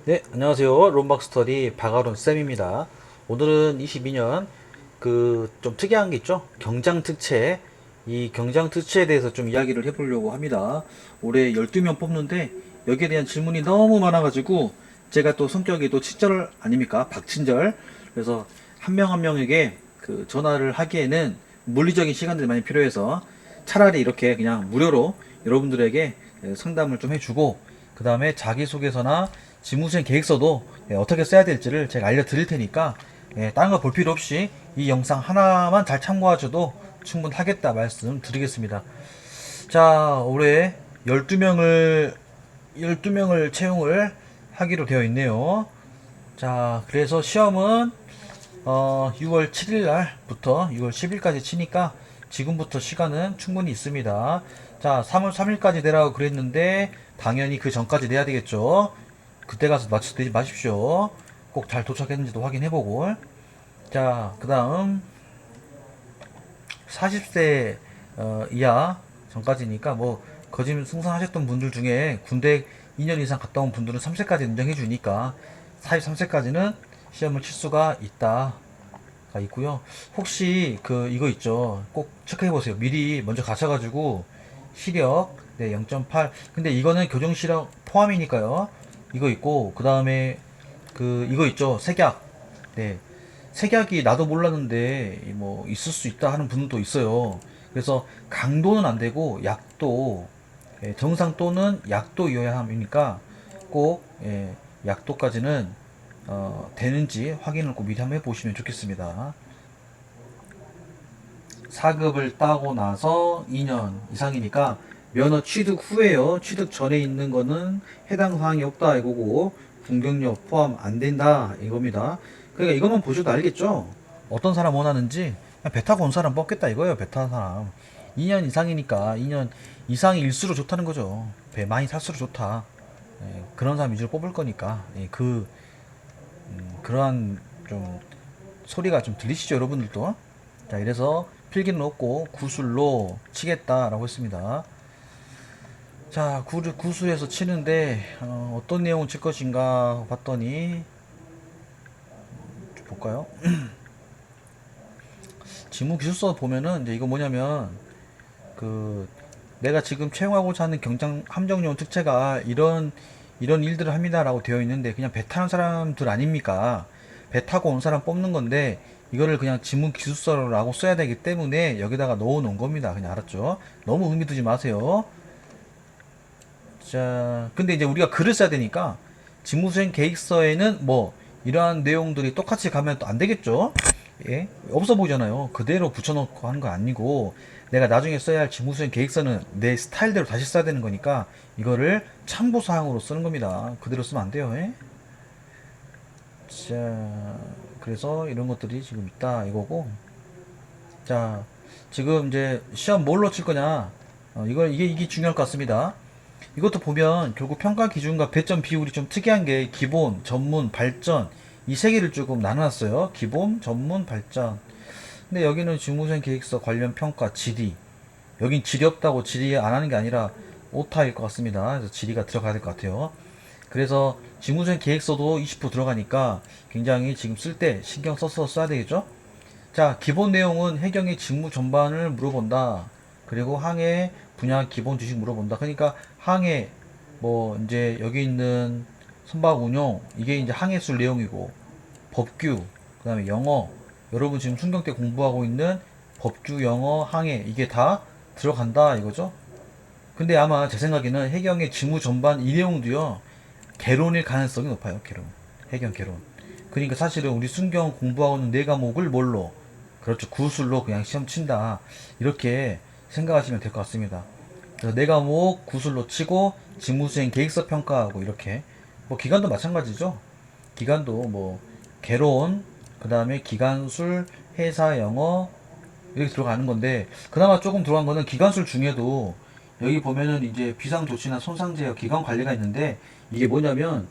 네, 안녕하세요. 롬박스터디 박아론 쌤입니다. 오늘은 22년 좀 특이한 게 있죠? 경장 특채. 이 경장 특채에 대해서 좀 이야기를 해보려고 합니다. 올해 12명 뽑는데 여기에 대한 질문이 너무 많아가지고 제가 또 성격이 또 친절 아닙니까? 박친절. 그래서 한 명 한 명에게 전화를 하기에는 물리적인 시간들이 많이 필요해서 차라리 이렇게 그냥 무료로 여러분들에게 상담을 좀 해주고 그 다음에 자기소개서나 직무수행 계획서도 어떻게 써야 될지를 제가 알려드릴 테니까 다른 거 볼 필요 없이 이 영상 하나만 잘 참고하셔도 충분하겠다 말씀드리겠습니다. 자, 올해 12명을 채용을 하기로 되어 있네요. 자, 그래서 시험은 6월 7일 날부터 6월 10일까지 치니까 지금부터 시간은 충분히 있습니다. 자, 3월 3일까지 내라고 그랬는데 당연히 그 전까지 내야 되겠죠. 그때 가서 맞추지 마십시오. 꼭 잘 도착했는지도 확인해보고. 자, 그 다음 40세 이하 전까지니까 뭐 거짓 승선하셨던 분들 중에 군대 2년 이상 갔다 온 분들은 3세까지 인정해 주니까 43세까지는 시험을 칠 수가 있다. 가 있고요. 혹시 이거 있죠. 꼭 체크해 보세요. 미리 먼저 가셔가지고 시력 네 0.8. 근데 이거는 교정 시력 포함이니까요. 이거 있고 그 다음에 이거 있죠. 색약. 네 색약이 나도 몰랐는데 뭐 있을 수 있다 하는 분도 있어요. 그래서 강도는 안 되고 약도 정상 또는 약도여야 함이니까 꼭 약도까지는 되는지 확인을 꼭 미리 한번 해보시면 좋겠습니다. 4급을 따고 나서 2년 이상이니까 면허 취득 후에요. 취득 전에 있는 거는 해당 사항이 없다 이거고 군경력 포함 안 된다 이겁니다. 그러니까 이것만 보셔도 알겠죠? 어떤 사람 원하는지 그냥 배 타고 온 사람 뽑겠다 이거예요. 배 타는 사람. 2년 이상이니까 2년 이상일수록 좋다는 거죠. 배 많이 탈수록 좋다. 그런 사람 위주로 뽑을 거니까 그러한 좀 소리가 좀 들리시죠 여러분들도. 자 이래서 필기는 없고 구술로 치겠다라고 했습니다. 자 구술에서 치는데 어떤 내용을 칠 것인가 봤더니 좀 볼까요. 지문 기술서 보면은 이제 이거 뭐냐면 그 내가 지금 채용하고자 하는 경장 함정용 특채가 이런 일들을 합니다라고 되어 있는데 그냥 배 타는 사람들 아닙니까? 배 타고 온 사람 뽑는 건데 이거를 그냥 지문 기술서라고 써야 되기 때문에 여기다가 넣어 놓은 겁니다. 그냥 알았죠? 너무 의미 두지 마세요. 자, 근데 이제 우리가 글을 써야 되니까 직무수행 계획서에는 뭐 이러한 내용들이 똑같이 가면 또 안 되겠죠? 예? 없어 보이잖아요. 그대로 붙여놓고 하는 거 아니고 내가 나중에 써야 할 직무수행 계획서는 내 스타일대로 다시 써야 되는 거니까 이거를 참고사항으로 쓰는 겁니다. 그대로 쓰면 안 돼요. 예? 자, 그래서 이런 것들이 지금 있다 이거고. 자, 지금 이제 시험 뭘로 칠 거냐? 이게 중요할 것 같습니다. 이것도 보면 결국 평가 기준과 배점 비율이 좀 특이한 게 기본, 전문, 발전 이 세 개를 조금 나눠놨어요. 기본, 전문, 발전. 근데 여기는 직무수행 계획서 관련 평가 질의. 여긴 질이 없다고 질의 안 하는 게 아니라 오타일 것 같습니다. 그래서 질의가 들어가야 될 것 같아요. 그래서 직무수행 계획서도 20% 들어가니까 굉장히 지금 쓸 때 신경 써서 써야 되겠죠? 자, 기본 내용은 해경의 직무 전반을 물어본다. 그리고 항해 분야 기본 지식 물어본다. 그러니까 항해 뭐 이제 여기 있는 선박 운용 이게 이제 항해술 내용이고 법규 그다음에 영어 여러분 지금 순경 때 공부하고 있는 법규 영어 항해 이게 다 들어간다 이거죠. 근데 아마 제 생각에는 해경의 직무 전반 이 내용도요 개론일 가능성이 높아요. 개론 해경 개론. 그러니까 사실은 우리 순경 공부하고 있는 네 과목을 뭘로 그렇죠. 구술로 그냥 시험 친다. 이렇게 생각하시면 될 것 같습니다. 그래서 네 과목 구술로 치고 직무수행 계획서 평가하고 이렇게 뭐 기간도 마찬가지죠. 기간도 뭐 개론 그 다음에 기간술 회사 영어 이렇게 들어가는 건데 그나마 조금 들어간 거는 기간술 중에도 여기 보면은 이제 비상조치나 손상제어 기간 관리가 있는데 이게 뭐냐면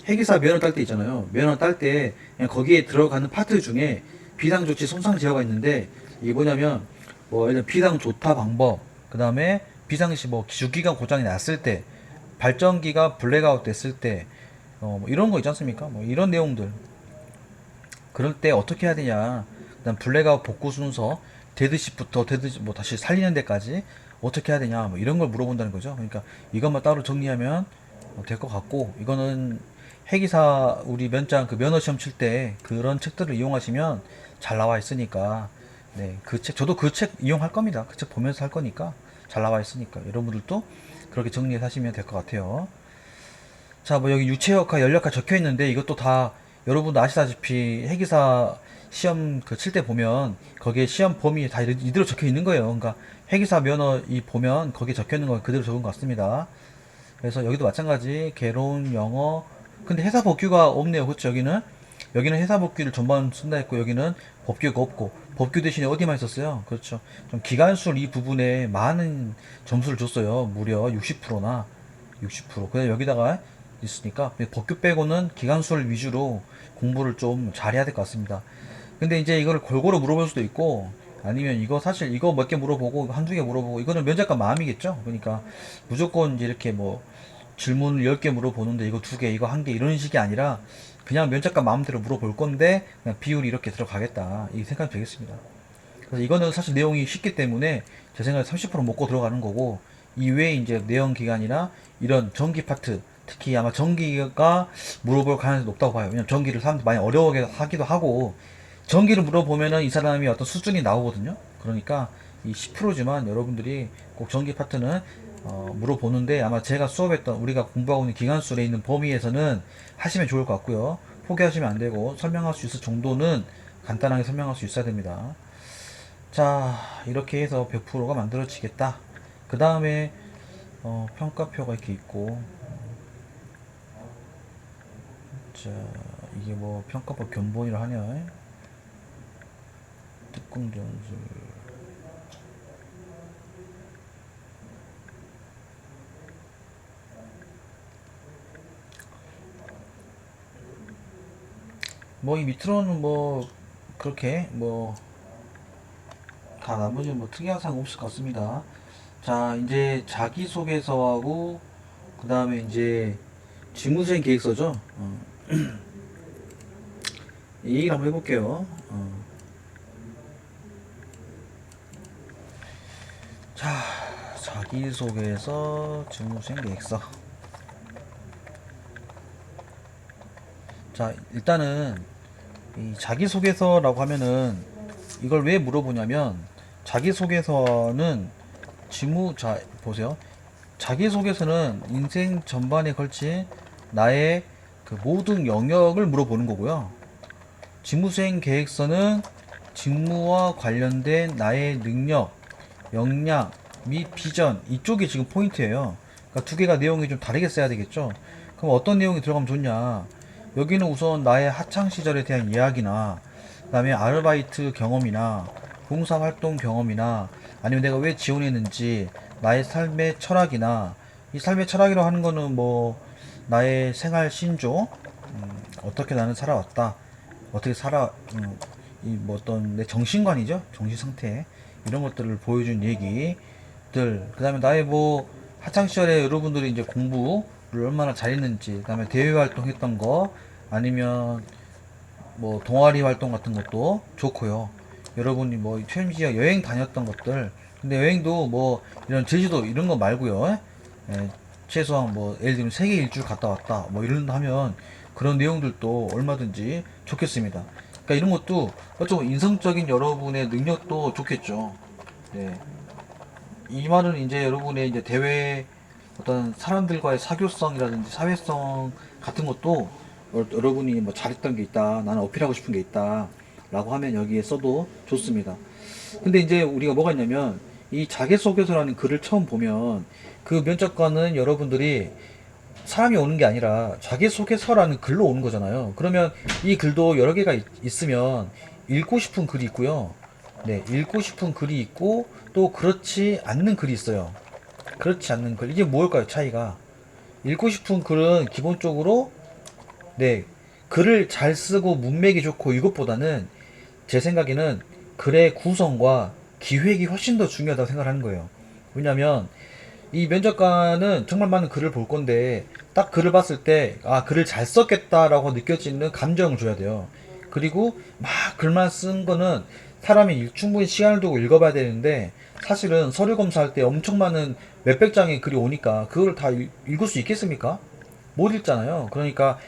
회계사 면허 딸 때 있잖아요. 면허 딸 때 그냥 거기에 들어가는 파트 중에 비상조치 손상제어가 있는데 이게 뭐냐면 뭐 예를 들어 비상조타 방법 그 다음에 비상시 뭐 주기관 고장이 났을 때 발전기가 블랙아웃 됐을 때 뭐 이런 거 있지 않습니까? 뭐 이런 내용들. 그럴 때 어떻게 해야 되냐. 그다음 블랙아웃 복구 순서, 데드십부터 뭐 다시 살리는 데까지 어떻게 해야 되냐. 뭐 이런 걸 물어본다는 거죠. 그러니까 이것만 따로 정리하면 될 것 같고, 이거는 회계사 우리 면장 그 면허 시험 칠 때 그런 책들을 이용하시면 잘 나와 있으니까, 네, 그 책, 저도 그 책 이용할 겁니다. 그 책 보면서 할 거니까 잘 나와 있으니까 여러분들도 그렇게 정리해서 하시면 될 것 같아요. 자, 뭐 여기 유체역학, 연력학 적혀 있는데 이것도 다 여러분도 아시다시피 회계사 시험 그 칠 때 보면 거기에 시험 범위 다 이대로 적혀 있는 거예요. 그러니까 회계사 면허 이 보면 거기에 적혀 있는 거 그대로 적은 것 같습니다. 그래서 여기도 마찬가지 개론 영어, 근데 회사 법규가 없네요. 그렇죠? 여기는 회사 법규를 전반 쓴다 했고, 여기는 법규가 없고, 법규 대신에 어디만 있었어요? 그렇죠? 좀 기간술 이 부분에 많은 점수를 줬어요. 무려 60%나 60%. 그냥 여기다가 있으니까 법규 빼고는 기간술 위주로 공부를 좀 잘해야 될 것 같습니다. 근데 이제 이거를 골고루 물어볼 수도 있고, 아니면 이거 사실 이거 몇 개 물어보고 한두 개 물어보고, 이거는 면접관 마음이겠죠. 그러니까 무조건 이제 이렇게 뭐 질문을 10개 물어보는데 이거 2개 이거 1개 이런 식이 아니라 그냥 면접관 마음대로 물어볼 건데 그냥 비율이 이렇게 들어가겠다 이 생각이 되겠습니다. 그래서 이거는 사실 내용이 쉽기 때문에 제 생각에 30% 먹고 들어가는 거고, 이외에 이제 내용 기간이나 이런 전기 파트, 특히 아마 전기가 물어볼 가능성이 높다고 봐요. 왜냐면 전기를 사람들이 많이 어려워하게 하기도 하고, 전기를 물어보면은 이 사람이 어떤 수준이 나오거든요. 그러니까 이 10%지만 여러분들이 꼭 전기 파트는 물어보는데, 아마 제가 수업했던 우리가 공부하고 있는 기간술에 있는 범위에서는 하시면 좋을 것 같고요. 포기하시면 안 되고, 설명할 수 있을 정도는 간단하게 설명할 수 있어야 됩니다. 자, 이렇게 해서 100%가 만들어지겠다. 그 다음에 평가표가 이렇게 있고, 자, 이게 뭐 평가법 견본이라 하냐? 특공 전술. 뭐 이 밑으로는 뭐 그렇게 뭐 다 나머지 뭐 특이한 사항 없을 것 같습니다. 자, 이제 자기소개서하고 그 다음에 이제 직무수행 계획서죠. 이 얘기를 한번 해볼게요. 자, 자기소개서, 직무수행 계획서. 자, 일단은 이 자기소개서라고 하면은 이걸 왜 물어보냐면, 자기소개서는 자, 보세요. 자기소개서는 인생 전반에 걸친 나의 그 모든 영역을 물어보는 거고요. 직무수행 계획서는 직무와 관련된 나의 능력, 역량 및 비전, 이쪽이 지금 포인트예요. 그러니까 두 개가 내용이 좀 다르게 써야 되겠죠. 그럼 어떤 내용이 들어가면 좋냐? 여기는 우선 나의 하창 시절에 대한 이야기나, 그다음에 아르바이트 경험이나 봉사활동 경험이나, 아니면 내가 왜 지원했는지, 나의 삶의 철학이나, 이 삶의 철학이라고 하는 거는 뭐 나의 생활 신조, 어떻게 나는 살아왔다, 어떻게 이 뭐 어떤 내 정신관이죠, 정신 상태, 이런 것들을 보여준 얘기들. 그 다음에 나의 뭐 학창 시절에 여러분들이 이제 공부를 얼마나 잘했는지, 그 다음에 대외 활동했던 거, 아니면 뭐 동아리 활동 같은 것도 좋고요. 여러분이 뭐 최임지역 여행 다녔던 것들, 근데 여행도 뭐 이런 제주도 이런 거 말고요. 예, 최소한 뭐 예를 들면 세계 일주를 갔다 왔다 뭐 이런 하면 그런 내용들도 얼마든지 좋겠습니다. 그러니까 이런 것도 좀 인성적인 여러분의 능력도 좋겠죠. 네. 이 말은 이제 여러분의 이제 대외 어떤 사람들과의 사교성이라든지 사회성 같은 것도 여러분이 뭐 잘했던 게 있다, 나는 어필하고 싶은 게 있다 라고 하면 여기에 써도 좋습니다. 근데 이제 우리가 뭐가 있냐면, 이 자기소개서라는 글을 처음 보면 그 면접관은 여러분들이 사람이 오는 게 아니라 자기소개서라는 글로 오는 거잖아요. 그러면 이 글도 여러 개가 있으면 읽고 싶은 글이 있고요. 네, 읽고 싶은 글이 있고 또 그렇지 않는 글이 있어요. 그렇지 않는 글. 이게 뭘까요, 차이가? 읽고 싶은 글은 기본적으로, 네, 글을 잘 쓰고 문맥이 좋고 이것보다는 제 생각에는 글의 구성과 기획이 훨씬 더 중요하다고 생각하는 거예요. 왜냐면 이 면접관은 정말 많은 글을 볼 건데 딱 글을 봤을 때, 아, 글을 잘 썼겠다라고 느껴지는 감정을 줘야 돼요. 그리고 막 글만 쓴 거는 사람이 충분히 시간을 두고 읽어봐야 되는데, 사실은 서류 검사할 때 엄청 많은 몇백 장의 글이 오니까 그걸 다 읽을 수 있겠습니까? 못 읽잖아요. 그러니까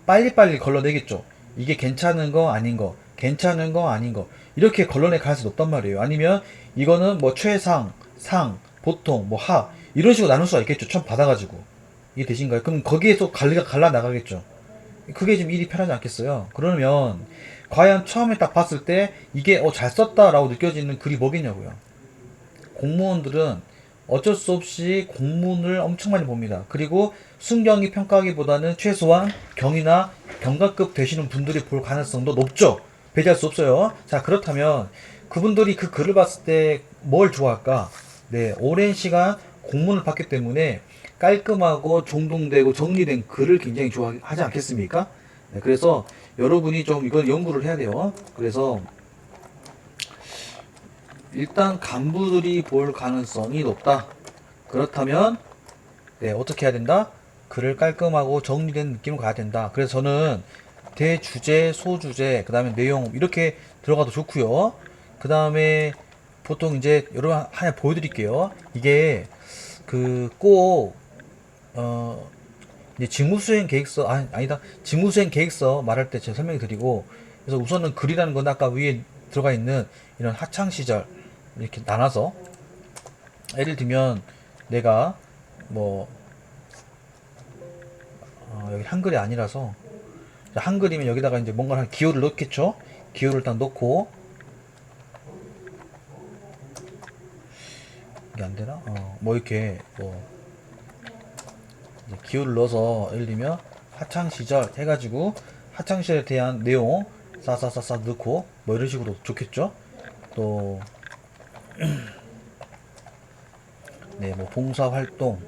빨리빨리 걸러내겠죠. 이게 괜찮은 거 아닌 거, 괜찮은 거 아닌 거. 이렇게 걸러낼 가능성이 높단 말이에요. 아니면 이거는 뭐 최상, 상, 보통, 뭐 하, 이런 식으로 나눌 수가 있겠죠. 처음 받아가지고. 이게 되신가요? 그럼 거기에서 갈라 나가겠죠. 그게 좀 일이 편하지 않겠어요? 그러면 과연 처음에 딱 봤을 때 이게 잘 썼다라고 느껴지는 글이 뭐겠냐고요. 공무원들은 어쩔 수 없이 공문을 엄청 많이 봅니다. 그리고 순경이 평가하기보다는 최소한 경이나 경과급 되시는 분들이 볼 가능성도 높죠. 배제할 수 없어요. 자, 그렇다면 그분들이 그 글을 봤을 때 뭘 좋아할까? 네, 오랜 시간 공문을 봤기 때문에 깔끔하고 종동되고 정리된 글을 굉장히 좋아하지 않겠습니까? 네, 그래서 여러분이 좀 이걸 연구를 해야 돼요. 그래서 일단 간부들이 볼 가능성이 높다. 그렇다면 네, 어떻게 해야 된다? 글을 깔끔하고 정리된 느낌으로 가야 된다. 그래서 저는 대주제, 소주제, 그 다음에 내용 이렇게 들어가도 좋고요. 그 다음에 보통 이제 여러분 하나 보여드릴게요. 이게 그꼭 이제 직무수행 계획서 아니다 직무수행 계획서 말할 때 제가 설명해 드리고, 그래서 우선은 글이라는 건 아까 위에 들어가 있는 이런 하창 시절 이렇게 나눠서, 예를 들면 내가 뭐 여기 한글이 아니라서, 한글이면 여기다가 이제 뭔가 한 기호를 넣겠죠. 기호를 딱 넣고, 이게 안 되나? 뭐 이렇게 뭐 기호를 넣어서 예를 들면 하창 시절 해가지고 하창 시절에 대한 내용 싸싸싸싸 넣고 뭐 이런 식으로 좋겠죠. 또 네, 뭐 봉사 활동,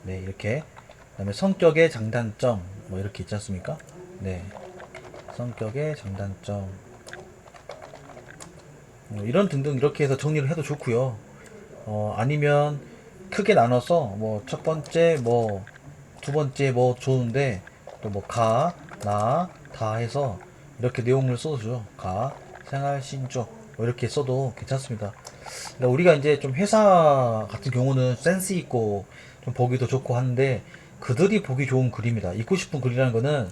네, 이렇게. 그다음에 성격의 장단점, 뭐 이렇게 있지 않습니까? 네, 성격의 장단점, 뭐 이런 등등 이렇게 해서 정리를 해도 좋고요. 아니면 크게 나눠서 뭐 첫 번째 뭐 두 번째 뭐 좋은데, 또 뭐 가, 나, 다 해서 이렇게 내용을 써줘. 가, 생활 신조 뭐 이렇게 써도 괜찮습니다. 그러니까 우리가 이제 좀 회사 같은 경우는 센스 있고 좀 보기도 좋고 하는데, 그들이 보기 좋은 글입니다. 읽고 싶은 글이라는 거는,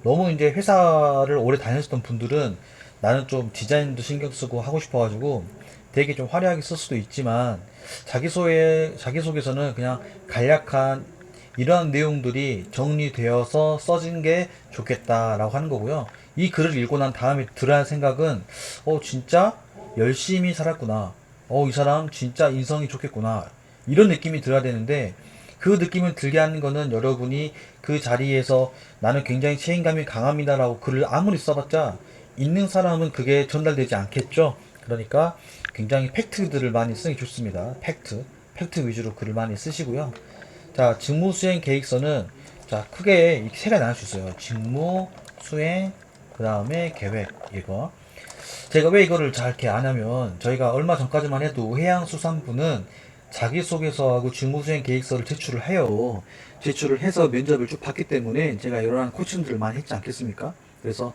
너무 이제 회사를 오래 다녔던 분들은 나는 좀 디자인도 신경 쓰고 하고 싶어가지고 되게 좀 화려하게 쓸 수도 있지만, 자기소개서는 그냥 간략한 이러한 내용들이 정리되어서 써진 게 좋겠다라고 하는 거고요. 이 글을 읽고 난 다음에 들어야 할 생각은, 진짜 열심히 살았구나. 이 사람 진짜 인성이 좋겠구나. 이런 느낌이 들어야 되는데, 그 느낌을 들게 하는 거는 여러분이 그 자리에서 나는 굉장히 책임감이 강합니다라고 글을 아무리 써봤자 읽는 사람은 그게 전달되지 않겠죠. 그러니까 굉장히 팩트들을 많이 쓰기 좋습니다. 팩트 위주로 글을 많이 쓰시고요. 자, 직무 수행 계획서는 자, 크게 이렇게 세 가지 나눌 수 있어요. 직무, 수행, 그 다음에 계획. 이거. 제가 왜 이거를 잘 이렇게 안 하면, 저희가 얼마 전까지만 해도 해양수산부는 자기소개서하고 직무수행 계획서를 제출을 해요. 제출을 해서 면접을 쭉 봤기 때문에 제가 이러한 코칭들을 많이 했지 않겠습니까? 그래서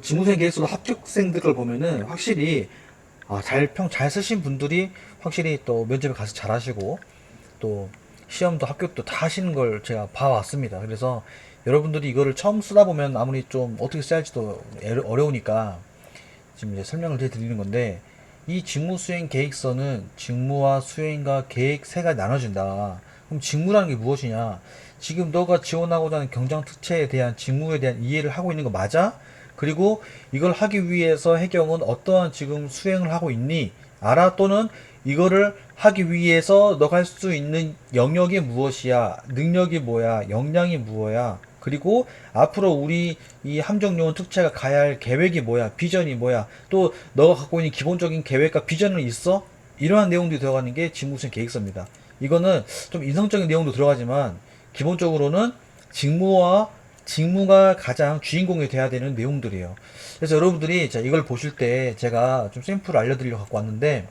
직무수행 계획서도 합격생들을 보면은 확실히 잘 쓰신 분들이 확실히 또 면접에 가서 잘하시고, 또 시험도 합격도 다 하시는 걸 제가 봐왔습니다. 그래서 여러분들이 이거를 처음 쓰다 보면 아무리 좀 어떻게 써야 할지도 어려우니까 지금 이제 설명을 해드리는 건데, 이 직무 수행 계획서는 직무와 수행과 계획 세 가지 나눠진다. 그럼 직무라는 게 무엇이냐? 지금 너가 지원하고자 하는 경장 특채에 대한 직무에 대한 이해를 하고 있는 거 맞아? 그리고 이걸 하기 위해서 해경은 어떠한 지금 수행을 하고 있니? 알아? 또는 이거를 하기 위해서 너가 할 수 있는 영역이 무엇이야? 능력이 뭐야? 역량이 무엇이야? 그리고 앞으로 우리 이 함정요원 특채가 가야 할 계획이 뭐야? 비전이 뭐야? 또 너가 갖고 있는 기본적인 계획과 비전은 있어? 이러한 내용들이 들어가는 게 직무수행 계획서입니다. 이거는 좀 인성적인 내용도 들어가지만 기본적으로는 직무가 가장 주인공이 돼야 되는 내용들이에요. 그래서 여러분들이 자, 이걸 보실 때 제가 좀 샘플을 알려드리려고 갖고 왔는데,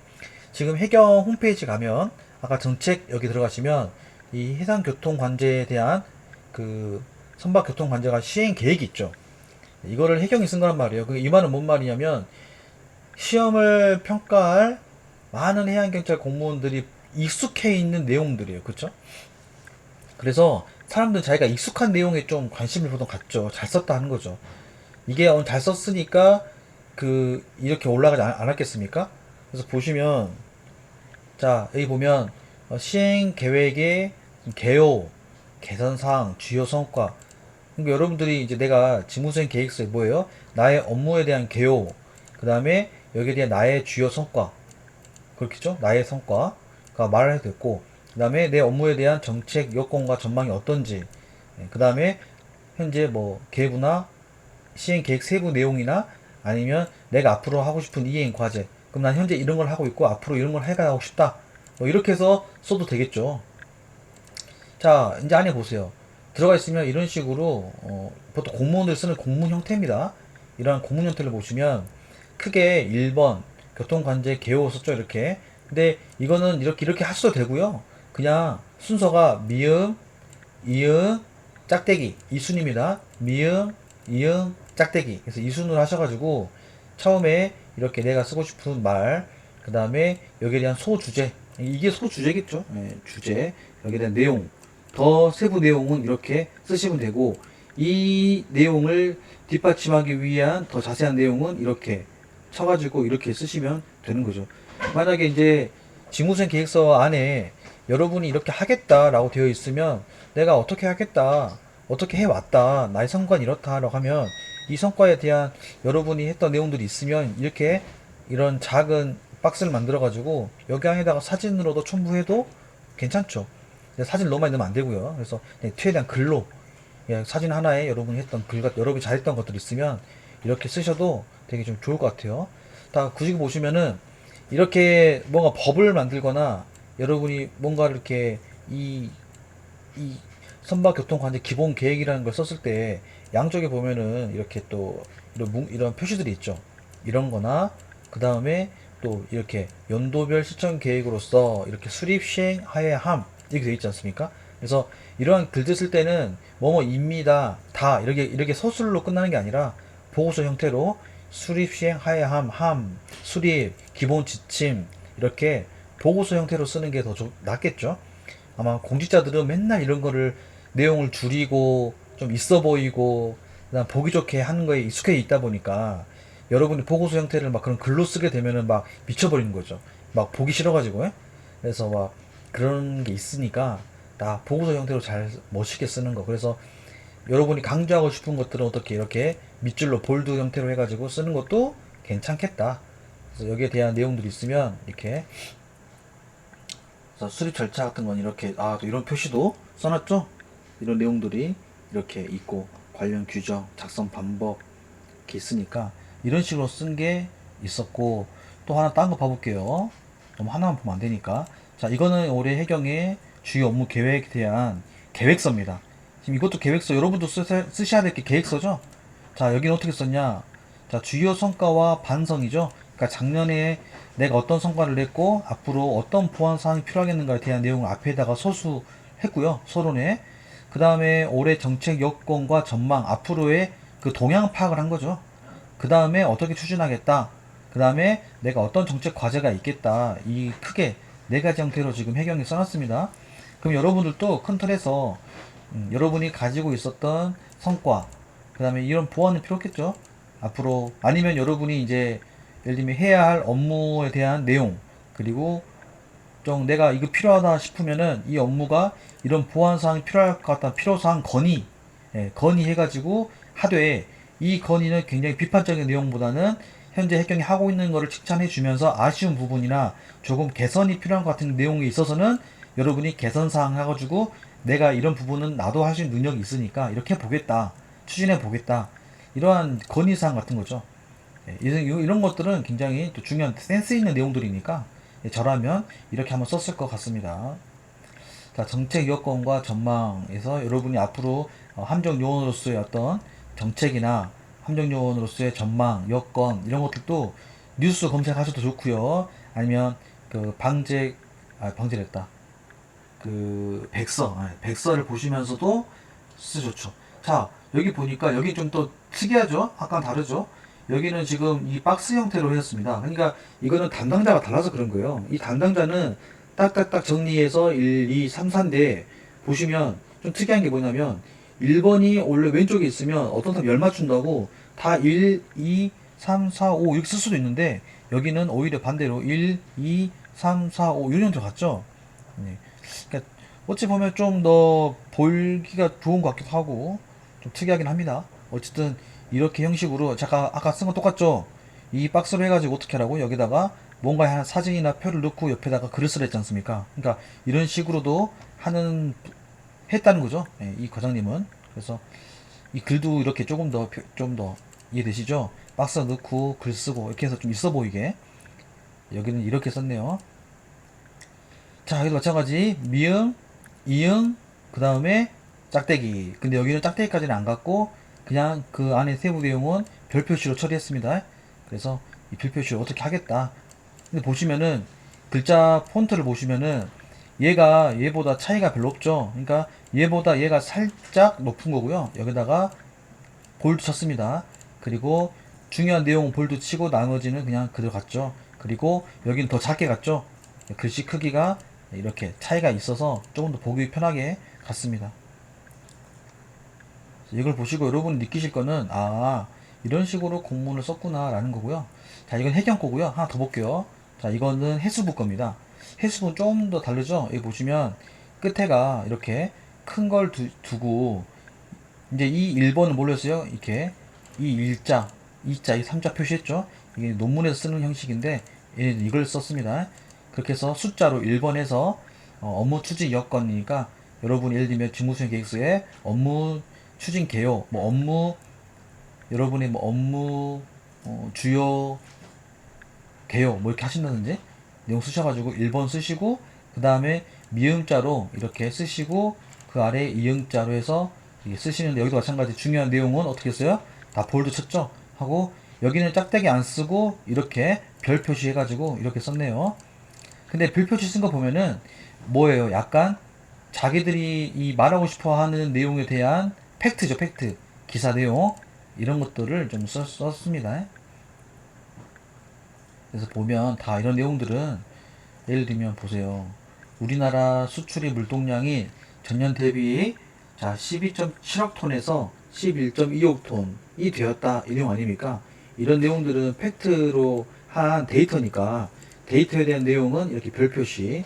지금 해경 홈페이지 가면 아까 정책 여기 들어가시면 이 해상교통관제에 대한 그 선박교통관제가 시행 계획이 있죠. 이거를 해경이 쓴 거란 말이에요. 이 말은 뭔 말이냐면 시험을 평가할 많은 해양경찰 공무원들이 익숙해 있는 내용들이에요. 그쵸? 그래서 사람들은 자기가 익숙한 내용에 좀 관심을 보통 갖죠. 잘 썼다 하는 거죠. 이게 잘 썼으니까 이렇게 올라가지 않았겠습니까? 그래서 보시면 자 여기 보면 시행 계획의 개요, 개선사항, 주요 성과. 그러니까 여러분들이 이제 내가 직무수행 계획서에 뭐예요? 나의 업무에 대한 개요, 그 다음에 여기에 대한 나의 주요 성과, 그렇겠죠? 나의 성과가 말을 해도 됐고, 그 다음에 내 업무에 대한 정책 여건과 전망이 어떤지, 그 다음에 현재 뭐 계획이나 시행 계획 세부 내용이나 아니면 내가 앞으로 하고 싶은 이행 과제. 그럼 난 현재 이런 걸 하고 있고 앞으로 이런 걸 해가고 싶다. 뭐 이렇게 해서 써도 되겠죠. 자, 이제 안에 보세요. 들어가 있으면 이런 식으로 보통 공무원들 쓰는 공문 형태입니다. 이러한 공문 형태를 보시면 크게 1번 교통관제 개요 썼죠 이렇게. 근데 이거는 이렇게 하셔도 되고요. 그냥 순서가 미음, 이응, 짝대기 이 순입니다. 미음, 이응, 짝대기. 그래서 이 순으로 하셔가지고 처음에 이렇게 내가 쓰고 싶은 말, 그 다음에 여기에 대한 소주제, 이게 소주제겠죠. 네, 주제, 여기에 대한 내용, 더 세부 내용은 이렇게 쓰시면 되고 이 내용을 뒷받침하기 위한 더 자세한 내용은 이렇게 쳐가지고 이렇게 쓰시면 되는 거죠. 만약에 이제 직무수행 계획서 안에 여러분이 이렇게 하겠다라고 되어 있으면 내가 어떻게 하겠다, 어떻게 해왔다, 나의 성과는 이렇다라고 하면 이 성과에 대한 여러분이 했던 내용들이 있으면 이렇게 이런 작은 박스를 만들어 가지고 여기 안에다가 사진으로도 첨부해도 괜찮죠. 사진을 너무 많이 넣으면 안 되고요. 그래서 최대한 글로 사진 하나에 여러분이 했던 여러분이 잘했던 것들이 있으면 이렇게 쓰셔도 되게 좀 좋을 것 같아요. 다 굳이 보시면은 이렇게 뭔가 법을 만들거나 여러분이 뭔가 이렇게 이 선박교통관제 기본 계획이라는 걸 썼을 때 양쪽에 보면은 이렇게 또 이런 표시들이 있죠. 이런 거나 그 다음에 또 이렇게 연도별 시청 계획으로서 이렇게 수립 시행하여야 함 이렇게 되어 있지 않습니까? 그래서 이러한 글들 쓸 때는 뭐뭐입니다 다 이렇게 서술로 끝나는 게 아니라 보고서 형태로 수립 시행하여야 함 수립 기본 지침 이렇게 보고서 형태로 쓰는 게 더 낫겠죠. 아마 공직자들은 맨날 이런 거를 내용을 줄이고 좀 있어 보이고 그다음 보기 좋게 하는 거에 익숙해 있다 보니까 여러분이 보고서 형태를 막 그런 글로 쓰게 되면은 막 미쳐버리는 거죠. 막 보기 싫어가지고 예? 그래서 막 그런 게 있으니까 다 보고서 형태로 잘 멋있게 쓰는 거. 그래서 여러분이 강조하고 싶은 것들은 어떻게 이렇게 밑줄로 볼드 형태로 해가지고 쓰는 것도 괜찮겠다. 그래서 여기에 대한 내용들이 있으면 이렇게 수립 절차 같은 건 이렇게 또 이런 표시도 써놨죠. 이런 내용들이 이렇게 있고 관련 규정, 작성 방법 이렇게 있으니까 이런 식으로 쓴 게 있었고 또 하나 딴 거 봐볼게요. 너무 하나만 보면 안 되니까. 자, 이거는 올해 해경의 주요 업무 계획에 대한 계획서입니다. 지금 이것도 계획서 여러분도 쓰셔야 될 게 계획서죠. 자, 여기는 어떻게 썼냐? 자, 주요 성과와 반성이죠. 그러니까 작년에 내가 어떤 성과를 냈고 앞으로 어떤 보완 사항이 필요하겠는가에 대한 내용을 앞에다가 서술했고요. 서론에. 그 다음에 올해 정책 여건과 전망, 앞으로의 그 동향 파악을 한 거죠. 그 다음에 어떻게 추진하겠다. 그 다음에 내가 어떤 정책 과제가 있겠다. 이 크게 네 가지 형태로 지금 해경이 써놨습니다. 그럼 여러분들도 큰 틀에서 여러분이 가지고 있었던 성과, 그 다음에 이런 보완이 필요했겠죠. 앞으로 아니면 여러분이 이제 예를 들면 해야 할 업무에 대한 내용, 그리고 좀 내가 이거 필요하다 싶으면은 이 업무가 이런 보완 사항이 필요할 것 같다 필요 사항 건의, 건의해가지고 하되 이 건의는 굉장히 비판적인 내용보다는 현재 해경이 하고 있는 거를 칭찬해 주면서 아쉬운 부분이나 조금 개선이 필요한 것 같은 내용에 있어서는 여러분이 개선 사항 해가지고 내가 이런 부분은 나도 할 수 있는 능력이 있으니까 이렇게 보겠다, 추진해 보겠다, 이러한 건의 사항 같은 거죠. 이런 것들은 굉장히 또 중요한 센스 있는 내용들이니까 저라면 이렇게 한번 썼을 것 같습니다. 자, 정책 여건과 전망에서 여러분이 앞으로 함정 요원으로서의 어떤 정책이나 함정 요원으로서의 전망, 여건 이런 것들도 뉴스 검색하셔도 좋고요. 아니면 그 방제랬다. 백서를 보시면서도 좋죠. 자, 여기 보니까 여기 좀 더 특이하죠? 아까랑 다르죠? 여기는 지금 이 박스 형태로 했습니다. 그러니까 이거는 담당자가 달라서 그런 거예요. 이 담당자는 딱딱딱 정리해서 1, 2, 3, 4인데 보시면 좀 특이한 게 뭐냐면 1번이 원래 왼쪽에 있으면 어떤 사람 열 맞춘다고 다 1, 2, 3, 4, 5 이렇게 쓸 수도 있는데 여기는 오히려 반대로 1, 2, 3, 4, 5 이런 식으로 갔죠. 네. 그러니까 어찌 보면 좀 더 보기가 좋은 것 같기도 하고 좀 특이하긴 합니다. 어쨌든 이렇게 형식으로 잠깐 아까 쓴 거 똑같죠? 이 박스로 해가지고 어떻게 하라고 여기다가 뭔가 한 사진이나 표를 넣고 옆에다가 글을 쓰라 했지 않습니까? 그러니까 이런 식으로도 하는 했다는 거죠. 예, 이 과장님은. 그래서 이 글도 이렇게 좀 더 이해되시죠? 박스 넣고 글 쓰고 이렇게 해서 좀 있어 보이게 여기는 이렇게 썼네요. 자, 여기도 마찬가지 미음, 이응, 그 다음에 짝대기. 근데 여기는 짝대기까지는 안 갔고 그냥 그 안에 세부 내용은 별 표시로 처리했습니다. 그래서 이 별 표시를 어떻게 하겠다. 근데 보시면은 글자 폰트를 보시면은 얘가 얘보다 차이가 별로 없죠. 그러니까 얘보다 얘가 살짝 높은 거고요. 여기다가 볼드 쳤습니다. 그리고 중요한 내용은 볼드 치고 나머지는 그냥 그대로 갔죠. 그리고 여기는 더 작게 갔죠. 글씨 크기가 이렇게 차이가 있어서 조금 더 보기 편하게 갔습니다. 이걸 보시고 여러분 느끼실 거는 아 이런 식으로 공문을 썼구나 라는 거고요. 자, 이건 해경 거고요. 하나 더 볼게요. 자, 이거는 해수부 겁니다. 해수부는 좀 더 다르죠. 여기 보시면 끝에가 이렇게 큰 걸 두고 이제 이 1번은 뭘로 했어요? 이렇게 이 일자, 이자, 이 3자 표시했죠? 이게 논문에서 쓰는 형식인데 얘는 이걸 썼습니다. 그렇게 해서 숫자로 1번에서 업무 추진 여건이니까 여러분 예를 들면 직무수행 계획서에 업무 추진 개요, 뭐 업무 여러분의 뭐 업무 주요 개요 뭐 이렇게 하신다든지 내용 쓰셔가지고 1번 쓰시고 그 다음에 미음자로 이렇게 쓰시고 그 아래 이음자로 해서 쓰시는데 여기도 마찬가지 중요한 내용은 어떻게 써요? 다 볼드 쳤죠? 하고 여기는 짝대기 안 쓰고 이렇게 별 표시 해가지고 이렇게 썼네요. 근데 별 표시 쓴 거 보면은 뭐예요? 약간 자기들이 이 말하고 싶어 하는 내용에 대한 팩트죠, 팩트. 기사 내용. 이런 것들을 좀 썼습니다. 그래서 보면 다 이런 내용들은 예를 들면 보세요. 우리나라 수출입 물동량이 전년 대비 자 12.7억 톤에서 11.2억 톤이 되었다. 이 내용 아닙니까? 이런 내용들은 팩트로 한 데이터니까 데이터에 대한 내용은 이렇게 별 표시,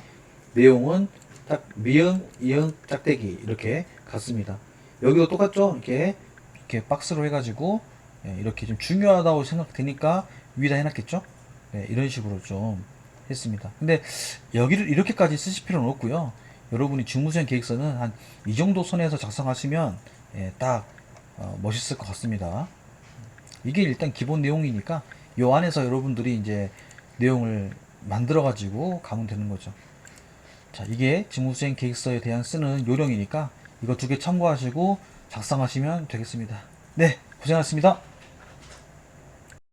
내용은 딱 미응, 이응, 짝대기 이렇게 갔습니다. 여기도 똑같죠? 이렇게 박스로 해가지고 이렇게 좀 중요하다고 생각되니까 위에다 해놨겠죠? 네, 이런 식으로 좀 했습니다. 근데 여기를 이렇게까지 쓰실 필요는 없고요. 여러분이 직무수행 계획서는 한 이 정도 선에서 작성하시면 딱 멋있을 것 같습니다. 이게 일단 기본 내용이니까 요 안에서 여러분들이 이제 내용을 만들어 가지고 가면 되는 거죠. 자, 이게 직무수행 계획서에 대한 쓰는 요령이니까 이거 두 개 참고하시고 작성하시면 되겠습니다. 네, 고생하셨습니다.